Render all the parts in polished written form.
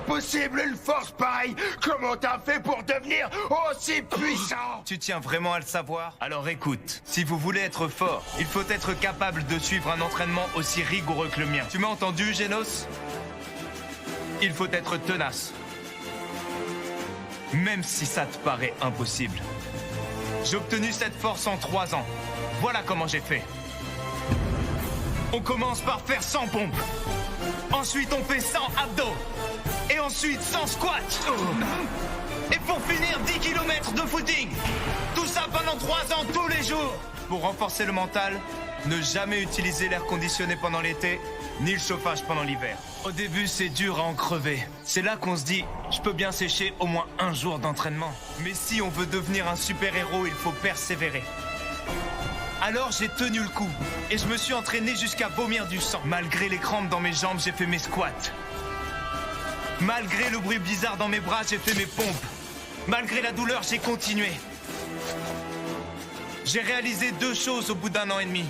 impossible une force pareille. Comment t'as fait pour devenir aussi puissant? Tu tiens vraiment à le savoir? Alors écoute, si vous voulez être fort, il faut être capable de suivre un entraînement aussi rigoureux que le mien. Tu m'as entendu, Genos? Il faut être tenace. Même si ça te paraît impossible. J'ai obtenu cette force en 3 ans. Voilà comment j'ai fait. On commence par faire 100 pompes. Ensuite, on fait 100 abdos. Et ensuite, 100 squats. Et pour finir, 10 km de footing. Tout ça pendant 3 ans, tous les jours. Pour renforcer le mental, ne jamais utiliser l'air conditionné pendant l'été, ni le chauffage pendant l'hiver. Au début, c'est dur à en crever. C'est là qu'on se dit, je peux bien sécher au moins un jour d'entraînement. Mais si on veut devenir un super-héros, il faut persévérer. Alors j'ai tenu le coup et je me suis entraîné jusqu'à vomir du sang. Malgré les crampes dans mes jambes, j'ai fait mes squats. Malgré le bruit bizarre dans mes bras, j'ai fait mes pompes. Malgré la douleur, j'ai continué. J'ai réalisé 2 choses au bout d'1 an et demi.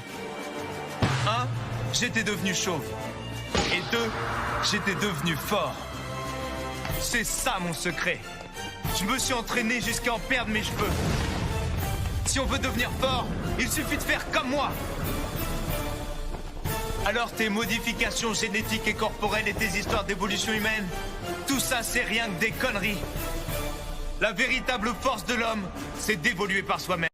1, j'étais devenu chauve. Et 2, j'étais devenu fort. C'est ça mon secret. Je me suis entraîné jusqu'à en perdre mes cheveux. Si on veut devenir fort, il suffit de faire comme moi. Alors tes modifications génétiques et corporelles et tes histoires d'évolution humaine, tout ça c'est rien que des conneries. La véritable force de l'homme, c'est d'évoluer par soi-même.